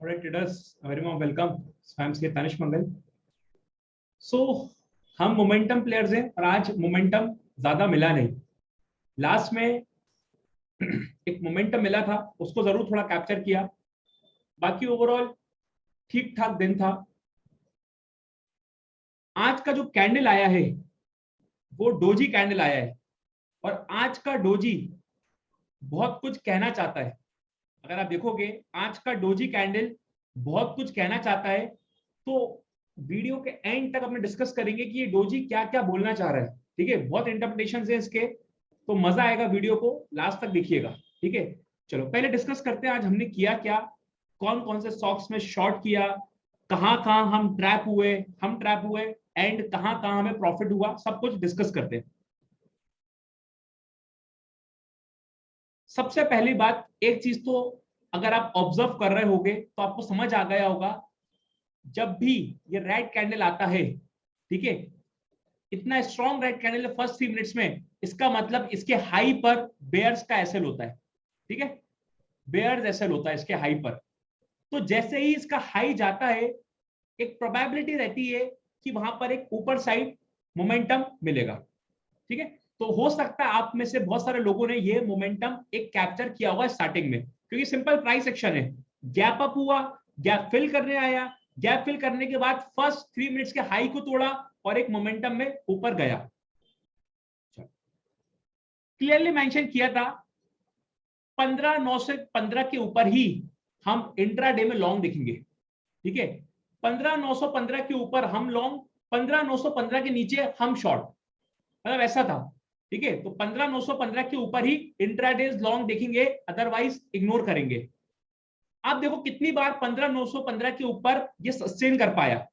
Alright, traders, very warm welcome. I'm से तनिष मंगल. So हम momentum players हैं और आज मोमेंटम ज्यादा मिला नहीं. लास्ट में एक मोमेंटम मिला था, उसको जरूर थोड़ा कैप्चर किया. बाकी ओवरऑल ठीक ठाक दिन था. आज का जो कैंडल आया है वो डोजी कैंडल आया है और आज का डोजी बहुत कुछ कहना चाहता है. अगर आप देखोगे आज का डोजी कैंडल बहुत कुछ कहना चाहता है. तो वीडियो के एंड तक अपने डिस्कस करेंगे कि ये डोजी क्या क्या बोलना चाह रहा है. ठीक है, बहुत इंटरप्रिटेशंस है इसके, तो मजा आएगा. वीडियो को लास्ट तक देखिएगा. ठीक है, चलो पहले डिस्कस करते हैं आज हमने किया क्या, कौन कौन से स्टॉक्स में शॉर्ट किया, कहां कहां हम ट्रैप हुए एंड कहां कहां हमें प्रॉफिट हुआ, सब कुछ डिस्कस करते हैं. सबसे पहली बात, एक चीज तो अगर आप ऑब्जर्व कर रहे होगे तो आपको समझ आ गया होगा, जब भी ये रेड कैंडल आता है, ठीक है, इतना strong red candle first 3 minutes में, इसका मतलब इसके हाई पर बेयर्स का एसएल होता है. ठीक है, बेयर्स एसएल होता है इसके हाई पर. तो जैसे ही इसका हाई जाता है, एक प्रोबेबिलिटी रहती है कि वहां पर एक ऊपर साइड मोमेंटम मिलेगा. ठीक है, तो हो सकता है आप में से बहुत सारे लोगों ने ये मोमेंटम एक कैप्चर किया हुआ स्टार्टिंग में, क्योंकि सिंपल प्राइस एक्शन है. गैप अप हुआ, गैप फिल करने आया, गैप फिल करने के बाद फर्स्ट 3 मिनट्स के हाई को तोड़ा और एक मोमेंटम में ऊपर गया. क्लियरली मेंशन किया था 15,915 के ऊपर ही हम इंट्राडे में लॉन्ग देखेंगे. ठीक है, 15,915 के ऊपर हम लॉन्ग, 15,915 के नीचे हम शॉर्ट, मतलब ऐसा था. ठीक है, तो 15,915 के ऊपर ही इंट्राडेज लॉन्ग देखेंगे, अदरवाइज इग्नोर करेंगे. आप देखो कितनी बार 15,915 के ऊपर ये सस्टेन कर पाया.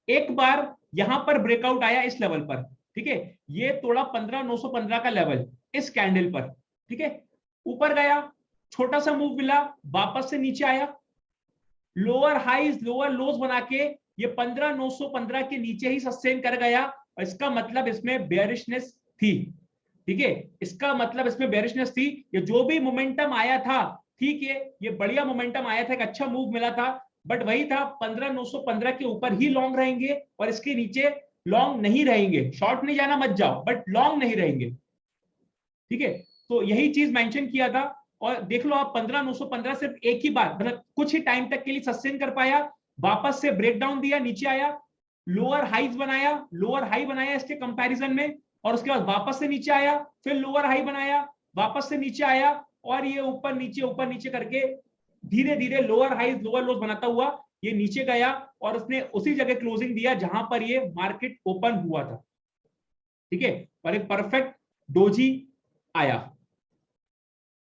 एक बार यहां पर ब्रेकआउट आया इस लेवल पर. ठीक है, ये तोड़ा 15,915 का लेवल इस कैंडल पर. ठीक है, ऊपर गया, छोटा सा मूव मिला, वापस से नीचे आया, लोअर हाईज लोअर लोज बना के ये 15,915 के नीचे ही सस्टेन कर गया. और इसका मतलब इसमें बेयरिशनेस थी. ठीक है, इसका मतलब इसमें बेयरिशनेस थी. ये जो भी मोमेंटम आया था, ठीक है, ये बढ़िया मोमेंटम आया था, एक अच्छा मूव मिला था, बट वही था 15,915 के ऊपर ही लॉन्ग रहेंगे और इसके नीचे लॉन्ग नहीं रहेंगे. शॉर्ट नहीं जाना मत जाओ, बट लॉन्ग नहीं रहेंगे. ठीक है, तो यही चीज मेंशन किया था. और देख लो आप 15,915 सिर्फ एक ही बार, मतलब कुछ ही टाइम तक के लिए सस्टेन कर पाया, वापस से ब्रेकडाउन दिया, नीचे आया, लोअर हाईज बनाया, लोअर हाई बनाया इसके कंपैरिजन में, और उसके बाद वापस से नीचे आया, फिर लोअर हाई बनाया, वापस से नीचे आया, और ये ऊपर नीचे करके धीरे धीरे लोअर हाईज लोअर लोज बनाता हुआ ये नीचे गया और उसने उसी जगह क्लोजिंग दिया जहां पर ये मार्केट ओपन हुआ था. ठीक है, और एक परफेक्ट डोजी आया.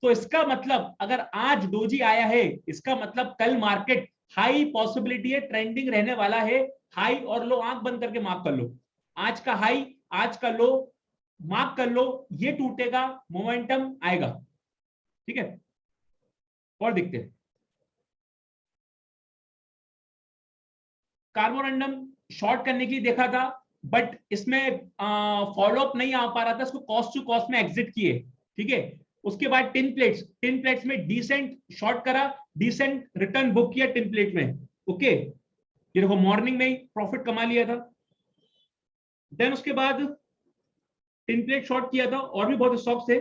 तो इसका मतलब अगर आज डोजी आया है, इसका मतलब कल मार्केट हाई पॉसिबिलिटी है ट्रेंडिंग रहने वाला है. हाई और लो आंख बंद करके मार्क कर लो, आज का हाई आज का लो मार्क कर लो, ये टूटेगा, मोमेंटम आएगा. ठीक है, और देखते हैं. कार्बोरंडम शॉर्ट करने के लिए देखा था, बट इसमें फॉलो अप नहीं आ पा रहा था, इसको कॉस्ट टू कॉस्ट में एग्जिट किए. ठीक है, उसके बाद टिन प्लेट्स में डिसेंट शॉर्ट करा, डिसेंट रिटर्न बुक किया टिन प्लेट में. ओके, ये देखो मॉर्निंग में ही प्रॉफिट कमा लिया था. देन उसके बाद टिन प्लेट शॉर्ट किया था, और भी बहुत स्टॉक्स थे.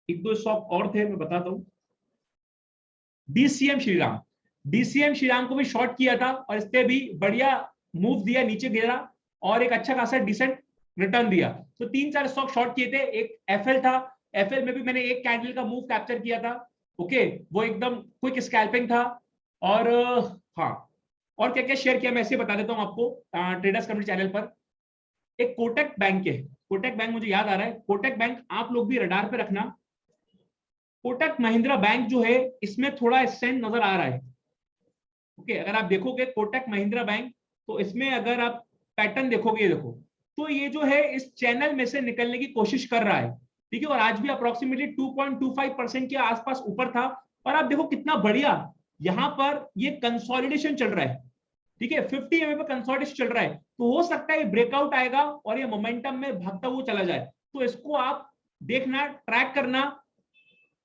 एक दो स्टॉक और थे, मैं बताता हूं. डीसीएम श्रीराम को भी शॉर्ट किया था और इस पे भी बढ़िया मूव दिया, नीचे गिरा और एक अच्छा खासा डिसेंट रिटर्न दिया. तो 3-4 स्टॉक शॉर्ट किए थे. एक एफएल था, एफएल में भी मैंने एक कैंडल का मूव कैप्चर किया था. ओके, वो एकदम क्विक स्कैल्पिंग था. और हाँ, और क्या क्या शेयर किया मैं ऐसे बता देता हूं आपको ट्रेडर्स कम्युनिटी चैनल पर. एक कोटक बैंक है, कोटक बैंक मुझे याद आ रहा है, कोटक बैंक आप लोग भी रडार पे रखना. कोटक महिंद्रा बैंक जो है, इसमें थोड़ा स्ट्रेंथ नजर आ रहा है. ओके, अगर आप देखोगे कोटक महिंद्रा बैंक, तो इसमें अगर आप पैटर्न देखोगे, देखो तो ये जो है इस चैनल में से निकलने की कोशिश कर रहा है. ठीक है, और आज भी अप्रोक्सीमेटली 2.25% के आसपास ऊपर था. और आप देखो कितना बढ़िया यहां पर ये कंसोलिडेशन चल रहा है. ठीक है, 50 EMA पे कंसोलिडेशन चल रहा है, तो हो सकता है ब्रेकआउट आएगा और ये मोमेंटम में भागता हुआ चला जाए। तो इसको आप देखना, ट्रैक करना।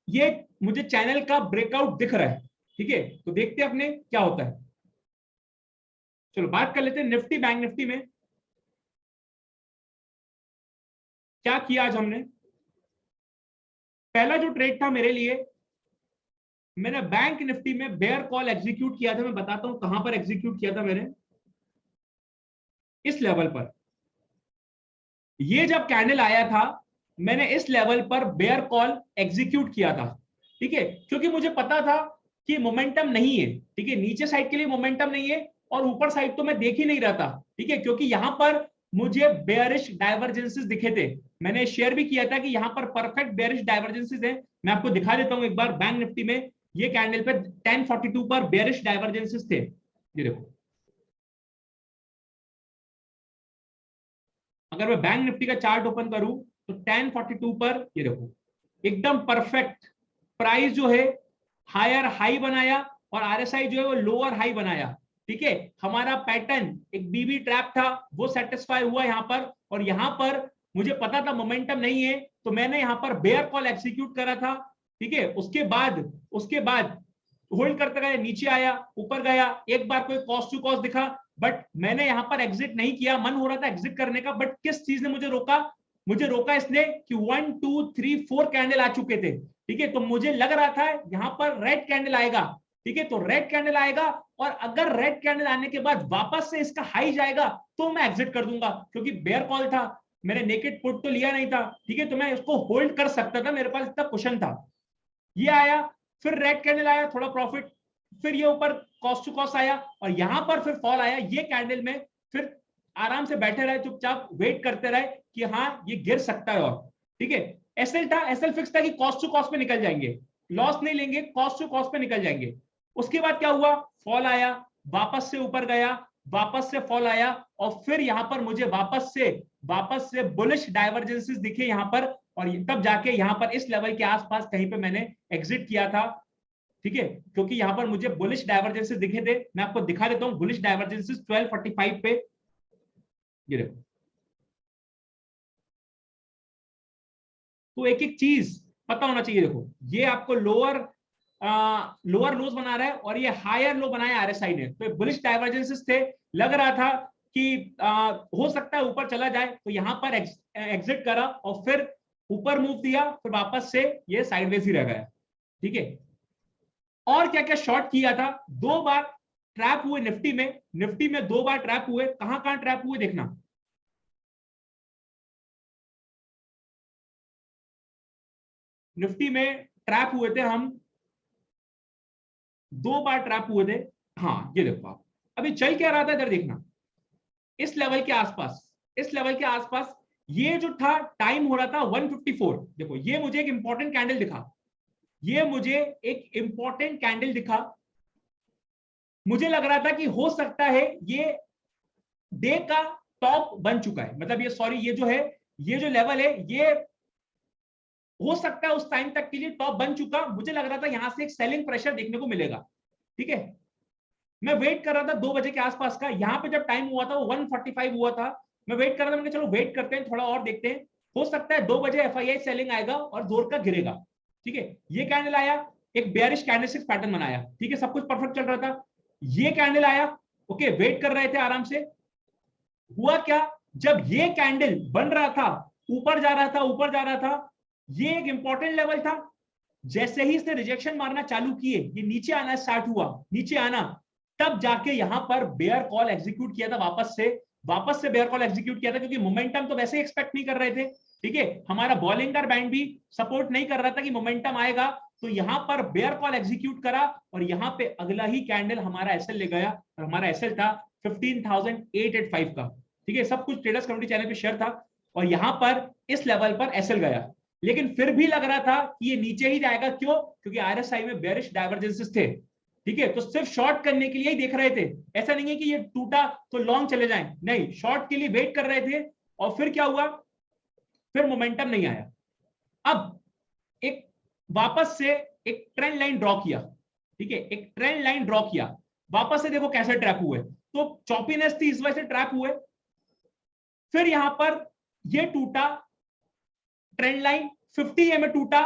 ये मुझे चैनल का ब्रेकआउट दिख रहा है, ठीक है, तो देखते हैं अपने क्या होता है। चलो बात कर लेते हैं निफ्टी बैंक निफ्टी में क्या किया आज हमने। पहला जो ट्रेड था मेरे लिए, मैंने बैंक निफ्टी में बेयर कॉल एग्जीक्यूट किया था। मैं बताता हूं कहां पर एग्जीक्यूट किया था मैंने, इस लेवल पर। ये जब कैंडल आया था, मैंने इस लेवल पर बेयर कॉल एग्जीक्यूट किया था, ठीक है, क्योंकि मुझे पता था कि मोमेंटम नहीं है, ठीक है, नीचे साइड के लिए मोमेंटम नहीं है और ऊपर साइड तो मैं देख ही नहीं रहा था, ठीक है, क्योंकि यहां पर मुझे बेयरिश डाइवर्जेंसेस दिखे थे। मैंने शेयर भी किया था कि यहां पर परफेक्ट बेयरिश डाइवर्जेंसेस है। मैं आपको दिखा देता हूं एक बार, बैंक निफ्टी में ये कैंडल पे 1042 पर बेयरिश डाइवर्जेंसेस थे, ये देखो। अगर मैं बैंक निफ्टी का चार्ट ओपन करूं तो 1042 पर ये देखो एकदम परफेक्ट प्राइस जो है हायर हाई बनाया और आरएसआई जो है वो लोअर हाई बनाया, ठीक है। हमारा पैटर्न एक बीबी ट्रैप था, वो सेटिस्फाई हुआ यहां पर, और यहां पर मुझे पता था मोमेंटम नहीं है, तो मैंने यहां पर बेयर कॉल एग्जीक्यूट करा था, ठीक है। उसके बाद होल्ड करते गए, नीचे आया, ऊपर गया, एक बार कोई कॉस्ट टू कॉस्ट दिखा, बट मैंने यहां पर एग्जिट नहीं किया। मन हो रहा था एग्जिट करने का, बट किस चीज ने मुझे रोका? मुझे रोका इसने कि 1 2 3 4 कैंडल आ चुके थे, ठीक है, तो मुझे लग रहा था यहां पर रेड कैंडल आएगा, ठीक है, तो रेड कैंडल आएगा और अगर रेड कैंडल आने के बाद वापस से इसका हाई जाएगा तो मैं एग्जिट कर दूंगा, क्योंकि बेयर कॉल था, मैंने नेकेड पुट तो लिया नहीं था, ठीक है, तो मैं इसको होल्ड कर सकता था, मेरे पास इतना कुशन था। ये आया, फिर रेड कैंडल आया, थोड़ा प्रॉफिट, फिर ये ऊपर कॉस्ट टू कॉस्ट आया और यहां पर फिर फॉल आया ये कैंडल में। फिर आराम से बैठे रहे, चुपचाप वेट करते रहे कि हाँ ये गिर सकता है, और ठीक है। एसएल था, एसएल फिक्स था कि कॉस्ट टू कॉस्ट पे निकल जाएंगे, लॉस नहीं लेंगे, कॉस्ट टू कॉस्ट पे निकल जाएंगे। उसके बाद क्या हुआ? फॉल आया, वापस से ऊपर गया, वापस से फॉल आया, और फिर यहां पर मुझे वापस से बुलिश डाइवर्जेंसेस दिखे यहां पर, और तब जाके यहां पर इस लेवल के आसपास कहीं पे मैंने एग्जिट किया था, ठीक है, क्योंकि यहां पर मुझे बुलिश डाइवर्जेंसेस दिखे थे। मैं आपको दिखा देता हूं बुलिश डाइवर्जेंसेस 1245 पे, ये देखो। तो एक एक चीज पता होना चाहिए, देखो ये आपको लोअर लोज बना रहा है और ये हायर लो बनाया आरएसआई ने, तो बुलिश डाइवर्जेंसेस थे, लग रहा था कि हो सकता है ऊपर चला जाए, तो यहां पर एग्जिट करा और फिर ऊपर मूव दिया, फिर वापस से ये साइडवेज ही रह गया, ठीक है। और क्या क्या शॉर्ट किया था, 2 बार ट्रैप हुए निफ्टी में 2 बार ट्रैप हुए। कहां कहां ट्रैप हुए देखना, निफ्टी में ट्रैप हुए थे हम, 2 बार ट्रैप हुए थे। हाँ ये देखो आप, अभी चल क्या रहा था इधर देखना, इस लेवल के आसपास, इस लेवल के आसपास ये जो था टाइम हो रहा था 154। देखो ये मुझे एक इंपॉर्टेंट कैंडल दिखा, ये मुझे एक इंपॉर्टेंट कैंडल दिखा, मुझे लग रहा था कि हो सकता है ये डे का टॉप बन चुका है, मतलब ये सॉरी ये जो है, ये जो लेवल है ये हो सकता है उस टाइम तक के लिए टॉप बन चुका। मुझे लग रहा था यहां से एक सेलिंग प्रेशर देखने को मिलेगा, ठीक है। मैं वेट कर रहा था 2 बजे के आसपास का, यहां पे जब टाइम हुआ था वो 145 हुआ था, मैं वेट कर रहा था, मैंने चलो वेट करते हैं थोड़ा और देखते हैं, हो सकता है 2 बजे एफआईआई सेलिंग आएगा और जोर का गिरेगा, ठीक है। ये कैंडल आया, एक बेयरिश कैंडलस्टिक पैटर्न बनाया, ठीक है, सब कुछ परफेक्ट चल रहा था। ये कैंडल आया, ओके, वेट कर रहे थे आराम से। हुआ क्या, जब ये कैंडल बन रहा था, ऊपर जा रहा था, ऊपर जा रहा था, ये एक इंपॉर्टेंट लेवल था, जैसे ही इसने रिजेक्शन मारना चालू किए, ये नीचे आना स्टार्ट हुआ, नीचे आना, तब जाके यहां पर बेयर कॉल एग्जीक्यूट किया था, वापस से बेयर कॉल एग्जीक्यूट किया था, क्योंकि मोमेंटम तो वैसे एक्सपेक्ट नहीं कर रहे थे, ठीक है। हमारा बॉलिंगर बैंड भी सपोर्ट नहीं कर रहा था कि मोमेंटम आएगा, तो यहां पर बेयर कॉल एग्जीक्यूट करा और यहां पे अगला ही कैंडल हमारा एसएल ले गया, और हमारा एसएल था 15,885 का, ठीक है, सब कुछ ट्रेडर्स कम्युनिटी चैनल पे शेयर था, और यहां पर इस लेवल पर एसएल गया। लेकिन फिर भी लग रहा था कि ये नीचे ही जाएगा, क्यों? क्योंकि आरएसआई में बेरिश डाइवर्जेंसेस थे, ठीक है, तो सिर्फ शॉर्ट करने के लिए ही देख रहे थे, ऐसा नहीं है कि ये टूटा तो लॉन्ग चले जाएं, नहीं, शॉर्ट के लिए वेट कर रहे थे। और फिर क्या हुआ, फिर मोमेंटम नहीं आया, अब एक वापस से एक ट्रेंड लाइन ड्रॉ किया, ठीक है, एक ट्रेंड लाइन ड्रॉ किया, वापस से देखो कैसे ट्रैप हुए, तो चॉपीनेस थी, इस वजह से ट्रैप हुए। फिर यहां पर ये टूटा, ट्रेंड लाइन 50 EMA टूटा,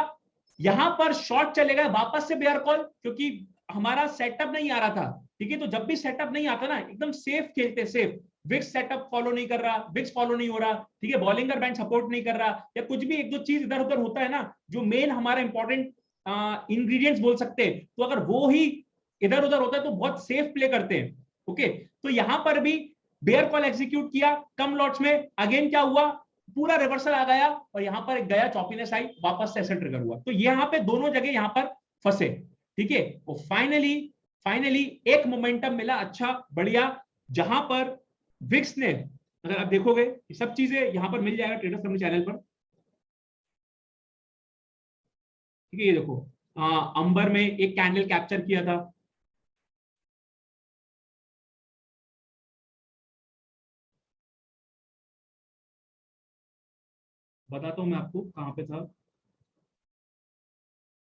यहां पर शॉर्ट चलेगा, वापस से बेयर कॉल, क्योंकि हमारा सेटअप नहीं आ रहा था। ठीक है, तो जब भी सेटअप नहीं आता ना, एकदम सेफ खेलते, सेफ। विक्स सेटअप फॉलो नहीं कर रहा, विक्स फॉलो नहीं हो रहा, ठीक है, बॉलिंगर बैंड सपोर्ट नहीं कर रहा, या कुछ भी एक दो चीज इधर उधर होता है ना, जो मेन हमारा इंपॉर्टेंट इंग्रेडिएंट्स बोल सकते हैं, तो अगर वो ही इधर उधर होता है तो बहुत सेफ प्ले करते हैं। ओके, तो यहां पर भी बेयर कॉल एग्जीक्यूट किया कम लॉट्स में, अगेन क्या हुआ, पूरा रिवर्सल आ गया और यहां पर गया, चॉपीनेस आई, वापस से ऐसे ट्रिगर हुआ। तो यहां पे दोनों जगह यहां पर फंसे। ठीक है, वो फाइनली एक मोमेंटम मिला, अच्छा बढ़िया, जहां पर विक्स ने, अगर आप देखोगे ये सब चीजें यहां पर मिल जाएगा ट्रेडर्स कंपनी चैनल पर। ठीक है, ये देखो अंबर में एक कैंडल कैप्चर किया था, बताता हूं मैं आपको कहां पे था।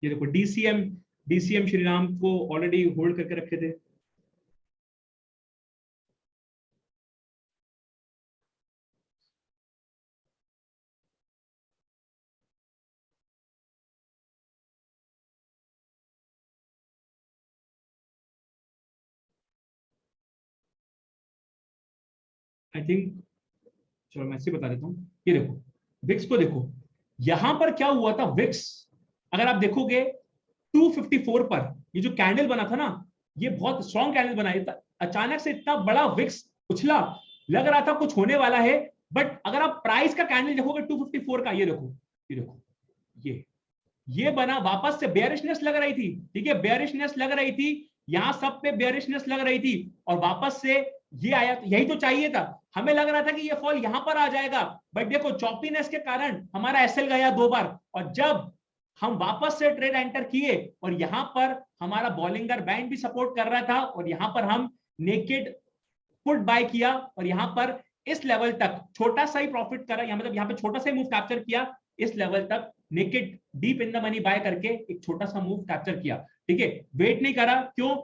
ये देखो डीसीएम श्रीराम को ऑलरेडी होल्ड करके रखे थे। आई थिंक, चलो मैं ऐसे बता देता हूँ। ये देखो विक्स को देखो, यहां पर क्या हुआ था, विक्स अगर आप देखोगे 254 पर ये जो कैंडल बना था ना, ये बहुत स्ट्रॉन्ग कैंडल बनाया था, अचानक से इतना बड़ा विक्स उछला, लग रहा था कुछ होने वाला है। बट अगर आप प्राइस का कैंडल देखोगे 254 का, ये देखो, ये देखो, ये बना, वापस से बेयरिशनेस लग रही थी। ठीक है, बेयरिशनेस लग रही थी, यहां सब पे बेयरिशनेस लग रही थी, और वापस से ये आया, यही तो चाहिए था। हमें लग रहा था कि ये फॉल यहां पर आ जाएगा, बट देखो चॉपीनेस के कारण हमारा एसएल गया 2 बार, और जब हम वापस से ट्रेड एंटर किए और यहां पर हमारा बॉलिंगर बैंड भी सपोर्ट कर रहा था, और यहां पर हम नेकेड पुट बाय किया, और यहां पर इस लेवल तक छोटा सा ही प्रॉफिट करा, या मतलब यहां पे छोटा सा ही मूव कैप्चर किया, इस लेवल तक naked deep in the money by करके एक छोटा सा मूव कैप्चर किया। ठीक है, वेट नहीं करा, क्यों,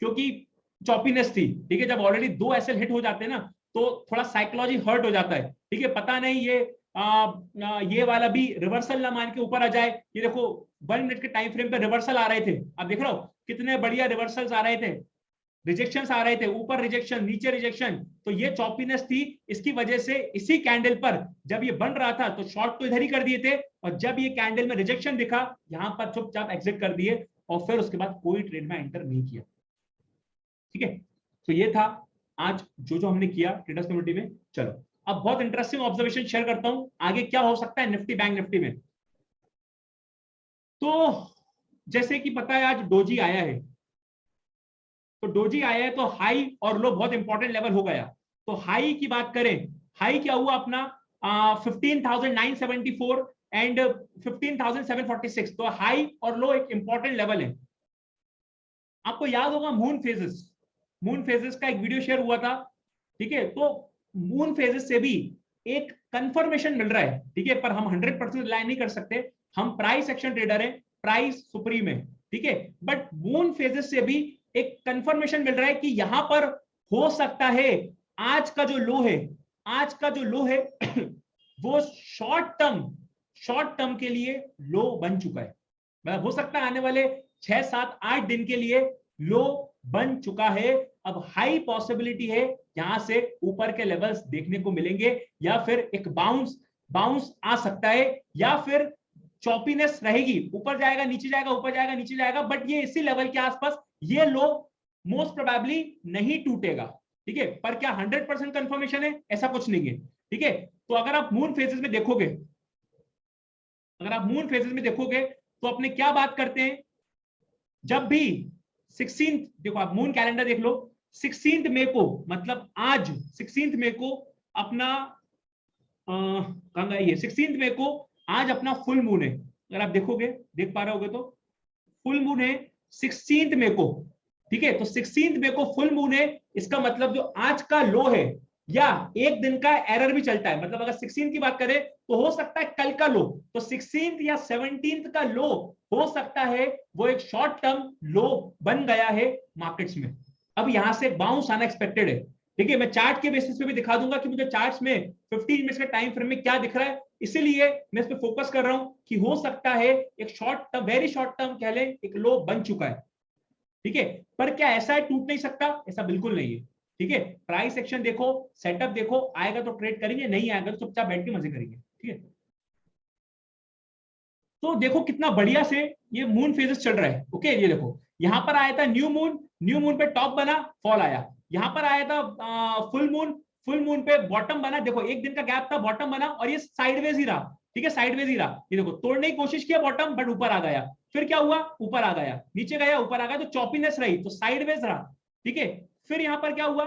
क्योंकि चॉपीनेस थी। ठीक है, जब ऑलरेडी 2 एसएल हिट हो जाते हैं ना, तो थोड़ा साइकोलॉजी हर्ट हो जाता है। ठीक है, पता नहीं ये वाला भी रिवर्सल ना मान के ऊपर आ जाए। ये देखो 1 मिनट के टाइम फ्रेम पे रिवर्सल आ रहे थे, आप देख रहे हो कितने बढ़िया रिवर्सल्स आ रहे थे, रिजेक्शंस आ रहे थे, ऊपर रिजेक्शन नीचे रिजेक्शन, तो ये चॉपीनेस थी। इसकी वजह से इसी कैंडल पर जब ये बन रहा था तो शॉर्ट तो इधर ही कर दिए थे, और जब ये कैंडल में रिजेक्शन दिखा, यहां पर चुपचाप एग्जिट कर दिए, और फिर उसके बाद कोई ट्रेड में एंटर नहीं किया। ठीक है, तो ये था आज जो जो हमने किया ट्रेडर्स कम्युनिटी में। चलो अब बहुत इंटरेस्टिंग ऑब्जर्वेशन शेयर करता हूं, आगे क्या हो सकता है निफ्टी बैंक निफ्टी में। तो जैसे कि पता है आज डोजी आया है, तो डोजी आया है तो हाई और लो बहुत इंपॉर्टेंट लेवल हो गया। तो हाई की बात करें, हाई क्या हुआ अपना 15,974 एंड 15,746, तो हाई और लो एक इंपॉर्टेंट लेवल है। आपको याद होगा मून फेजेस का एक वीडियो शेयर हुआ था। ठीक है, तो मून फेजेस से भी एक कंफर्मेशन मिल रहा है। ठीक है, पर हम 100% रिलाय नहीं कर सकते, हम प्राइस एक्शन ट्रेडर है, प्राइस सुप्रीम है। ठीक है, बट मून फेजेस से भी एक कंफर्मेशन मिल रहा है कि यहां पर हो सकता है आज का जो लो है, आज का जो लो है वो शॉर्ट टर्म के लिए लो बन चुका है। मतलब हो सकता है आने वाले 6 7 8 दिन के लिए लो बन चुका है। अब हाई पॉसिबिलिटी है यहां से ऊपर के लेवल्स देखने को मिलेंगे, या फिर एक बाउंस आ सकता है, या फिर चॉपीनेस रहेगी, ऊपर जाएगा नीचे जाएगा, ऊपर जाएगा नीचे जाएगा, बट ये इसी लेवल के आसपास ये लो मोस्ट प्रोबेबली नहीं टूटेगा। ठीक है, पर क्या 100% कंफर्मेशन है, ऐसा कुछ नहीं है। ठीक है, तो अगर आप मून फेजेस में देखोगे, तो अपने क्या बात करते हैं, जब भी 16, देखो आप मून कैलेंडर देख लो, 16 मई को, मतलब आज 16 मई को अपना कहां गया ये, 16 मई को आज अपना फुल मून है। अगर आप देखोगे, देख पा रहे होगे तो फुल मून है 16 मई को। ठीक है, तो 16 मई को फुल मून है, इसका मतलब जो आज का लो है, या एक दिन का एरर भी चलता है, मतलब अगर 16 की बात करें तो हो सकता है कल का लो, तो 16 या 17 का लो हो सकता है वो एक शॉर्ट टर्म लो बन गया है मार्केट्स में। अब यहां से बाउंस आना एक्सपेक्टेड है। ठीक है, मैं चार्ट के बेसिस पे भी दिखा दूंगा कि मुझे चार्ट्स में 15 मिनट्स के टाइम फ्रेम में क्या दिख रहा है, इसीलिए मैं इस पे फोकस कर रहा हूं कि हो सकता है एक short term, very short term कह लें, एक लो बन चुका है। ठीक है, पर क्या ऐसा है टूट नहीं सकता? ऐसा बिल्कुल नहीं है। ठीक है, प्राइस एक्शन देखो, सेटअप देखो, आएगा तो ट्रेड करेंगे, नहीं आएगा तो चुपचाप बैठ के मजे करेंगे। ठीक है, तो देखो कितना बढ़िया से ये मून फेजेस चल रहा है। ओके, ये देखो यहां पर आया था न्यू मून, न्यू मून पे टॉप बना, फॉल आया। यहां पर आया था फुल मून, फुल मून पे बॉटम बना, देखो एक दिन का गैप था, बॉटम बना और ये साइडवेज ही रहा। ठीक है, साइडवेज ही रहा। ये देखो तोड़ने की कोशिश किया बॉटम, बट ऊपर आ गया। फिर क्या हुआ, ऊपर आ गया, नीचे गया, ऊपर आ गया, तो चॉपीनेस रही, तो साइडवेज रहा। ठीक है, फिर यहां पर क्या हुआ,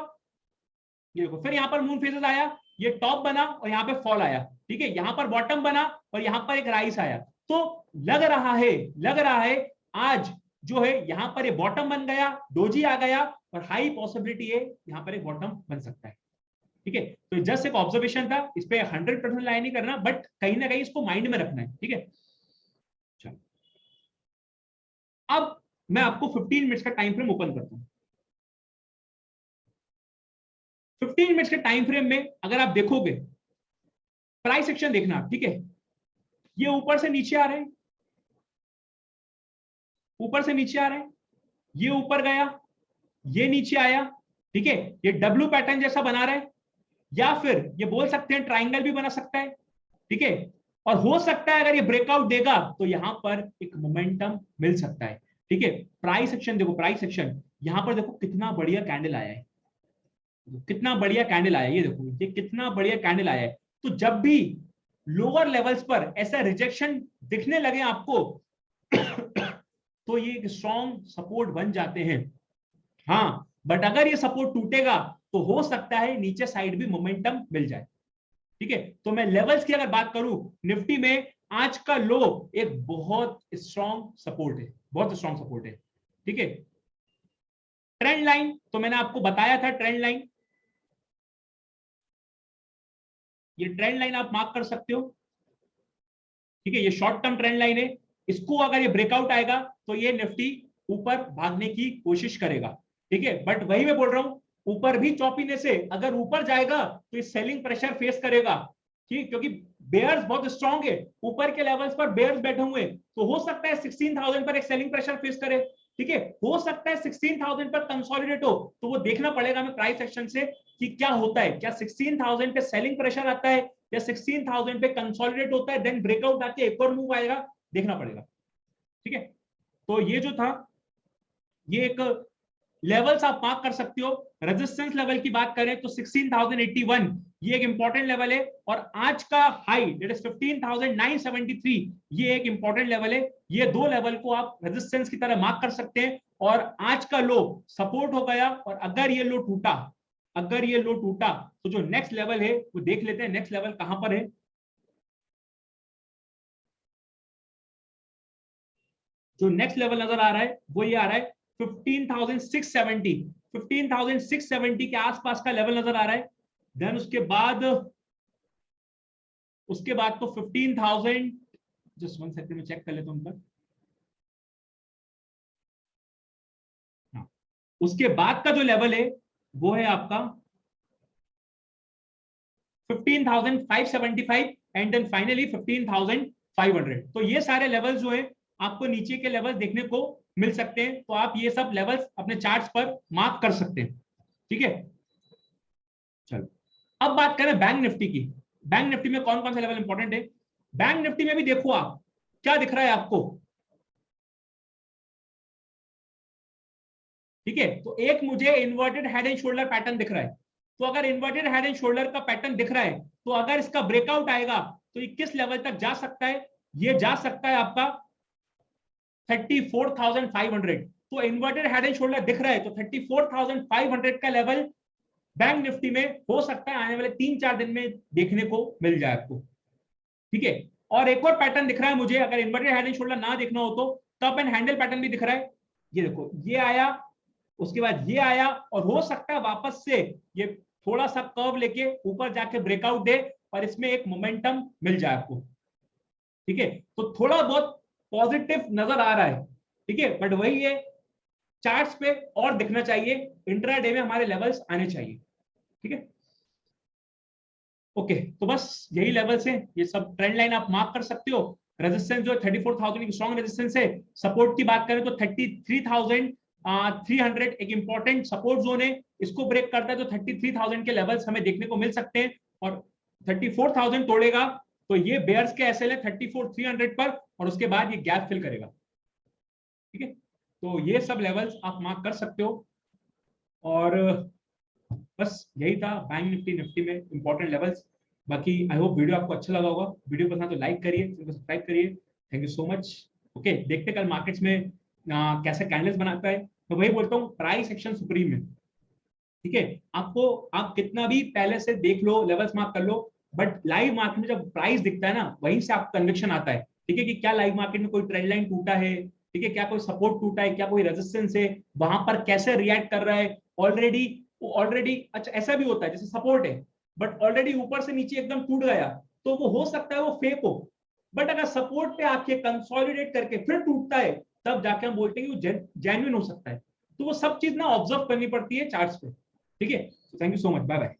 ये देखो फिर यहां पर मून फेजेस आया, ये टॉप बना और यहाँ पे फॉल आया। ठीक है, यहां पर बॉटम बना और यहां पर एक राइस आया। तो लग रहा है, लग रहा है आज जो है यहां पर ये बॉटम बन गया, डोजी आ गया, और हाई पॉसिबिलिटी है यहां पर एक बॉटम बन सकता है। ठीक है, तो जस्ट एक ऑब्जर्वेशन था, इस पे 100% लाइन नहीं करना, बट कहीं ना कहीं इसको माइंड में रखना है। ठीक है, चलो अब मैं आपको 15 मिनट्स का टाइम फ्रेम ओपन करता हूं। 15 मिनट्स के टाइम फ्रेम में अगर आप देखोगे, प्राइस एक्शन देखना। ठीक है, ये ऊपर से नीचे आ रहे हैं, ऊपर से नीचे आ रहे हैं, ये ऊपर गया, ये नीचे आया। ठीक है, ये डब्ल्यू पैटर्न जैसा बना रहा है, या फिर ये बोल सकते हैं ट्राइंगल भी बना सकता है। ठीक है, और हो सकता है अगर ये ब्रेकआउट देगा तो यहां पर एक मोमेंटम मिल सकता है। ठीक है, प्राइस एक्शन देखो, प्राइस एक्शन यहां पर देखो कितना बढ़िया कैंडल आया है, कितना बढ़िया कैंडल आया है, ये देखो ये कितना बढ़िया कैंडल आया है। तो जब भी लोअर लेवल्स पर ऐसा रिजेक्शन दिखने लगे आपको तो ये एक स्ट्रॉन्ग सपोर्ट बन जाते हैं। हाँ, बट अगर ये सपोर्ट टूटेगा तो हो सकता है नीचे साइड भी मोमेंटम मिल जाए। ठीक है, तो मैं लेवल्स की अगर बात करूं, निफ्टी में आज का लो एक बहुत स्ट्रॉन्ग सपोर्ट है, बहुत स्ट्रॉन्ग सपोर्ट है। ठीक है, ट्रेंड लाइन तो मैंने आपको बताया था, ट्रेंड लाइन, ये ट्रेंड लाइन आप मार्क कर सकते हो। ठीक है, ये शॉर्ट टर्म ट्रेंड लाइन है, इसको अगर ये ब्रेकआउट आएगा तो ये निफ्टी ऊपर भागने की कोशिश करेगा। ठीक है, बट वही मैं बोल रहा हूं, ऊपर भी चौपीने से अगर ऊपर जाएगा तो ये सेलिंग प्रेशर फेस करेगा। ठीक, क्योंकि बेयर्स बहुत स्ट्रांग है, ऊपर के लेवल्स पर बेयर्स बैठे हुए हैं, तो हो सकता है 16,000 पर एक सेलिंग प्रेशर फेस करे। ठीक है, हो सकता है 16,000 पर कंसोलिडेट हो, तो वो देखना पड़ेगा हमें प्राइस एक्शन से कि क्या होता है, क्या 16,000 पे सेलिंग प्रेशर आता है या 16,000 पे कंसोलिडेट होता है, देन ब्रेकआउट आके एक और मूव आएगा, देखना पड़ेगा। ठीक है, तो ये जो था, ये एक लेवल्स आप मार्क कर सकते हो। रेजिस्टेंस लेवल की बात करें तो 16,081 ये एक इंपॉर्टेंट लेवल है, और आज का हाई दैट इज 15,973 ये एक इंपॉर्टेंट लेवल है। ये दो लेवल को आप रेजिस्टेंस की तरह मार्क कर सकते हैं, और आज का लो सपोर्ट हो गया, और अगर ये लो टूटा, अगर ये लो टूटा तो जो नेक्स्ट लेवल है वो देख लेते हैं, नेक्स्ट लेवल कहां पर है। जो नेक्स्ट लेवल नजर आ रहा है वो ये आ रहा है 15,670, 15,670 के आसपास का लेवल नजर आ रहा है। देन उसके बाद तो 15,000, जस्ट वन सेकंड में चेक कर लेता हूं उन पर। हाँ, उसके बाद का जो लेवल है वो है आपका 15,575 एंड देन फाइनली 15,500। तो ये सारे लेवल्स जो है आपको नीचे के लेवल देखने को मिल सकते हैं, तो आप ये सब लेवल्स अपने चार्ट्स पर मार्क कर सकते हैं। ठीक है, चलो अब बात करें बैंक निफ्टी की। बैंक निफ्टी में कौन कौन से लेवल इंपॉर्टेंट है? बैंक निफ्टी में भी देखो आप क्या दिख रहा है आपको। ठीक है, तो एक मुझे inverted head and shoulder pattern दिख रहा है। तो अगर इन्वर्टेड हेड एंड शोल्डर का पैटर्न दिख रहा है, तो अगर इसका ब्रेकआउट आएगा तो ये किस लेवल तक जा सकता है? ये जा सकता है आपका 34,500। तो इन्वर्टेड हेड एंड शोल्डर दिख रहा है, तो 34,500 का लेवल बैंक निफ्टी में हो सकता है आने वाले 3-4 दिन में देखने को मिल जाए आपको। ठीक है, और एक और पैटर्न दिख रहा है मुझे, अगर इन्वर्टेड हेड एंड शोल्डर ना देखना हो तो कप एंड हैंडल पैटर्न भी दिख रहा है। ये देखो ये आया, उसके बाद ये आया, और हो सकता है वापस से ये थोड़ा सा कर्व लेके ऊपर जाके ब्रेकआउट दे और इसमें एक मोमेंटम मिल जाए आपको। ठीक है, तो थोड़ा बहुत पॉजिटिव नजर आ रहा है। ठीक है, बट वही है, चार्ट्स पे और दिखना चाहिए, इंट्राडे में हमारे लेवल्स आने चाहिए। ठीक है, ओके। तो बस यही लेवल्स हैं, ये सब ट्रेंड लाइन आप मार्क कर सकते हो। रेजिस्टेंस जो 34,000 की स्ट्रॉन्ग रेजिस्टेंस है। सपोर्ट की बात करें तो 33,300 एक इंपॉर्टेंट सपोर्ट जोन है, इसको ब्रेक करता है तो 33,000 के लेवल्स हमें देखने को मिल सकते हैं, और 34,000 तोड़ेगा तो ये बेयर्स के एसएल है 34,300 पर, और उसके बाद ये गैप फिल करेगा। ठीक है, तो ये सब लेवल्स आप मार्क कर सकते हो। और बस यही था बैंक निफ्टी में इंपॉर्टेंट लेवल्स। बाकी आई होप वीडियो आपको अच्छा लगा होगा। वीडियो पसंद तो लाइक करिए, सब्सक्राइब करिए। Thank you so much. Okay, देखते कल मार्केट्स में कैसे कैंडल्स बनाता है। मैं वही बोलता हूँ, प्राइस एक्शन सुप्रीम है। ठीक है, आपको आप कितना भी पहले से देख लो, लेवल्स मार्क कर लो, बट लाइव मार्केट में जब प्राइस दिखता है ना, वहीं से आपको कन्विक्शन आता है। ठीक है, कि क्या लाइव मार्केट में कोई ट्रेंड लाइन टूटा है, ठीक है, क्या कोई सपोर्ट टूटा है, क्या कोई रेजिस्टेंस है, वहां पर कैसे रिएक्ट कर रहा है। ऑलरेडी अच्छा ऐसा भी होता है जैसे सपोर्ट है, बट ऑलरेडी ऊपर से नीचे एकदम टूट गया, तो वो हो सकता है वो फेक हो। बट अगर सपोर्ट पे आके कंसोलिडेट करके फिर टूटता है, तब जाके हम बोलते हैं कि वो जेन्युइन हो सकता है। तो वो सब चीज ना ऑब्जर्व करनी पड़ती है चार्ट्स पे। ठीक है, thank you so much, bye bye.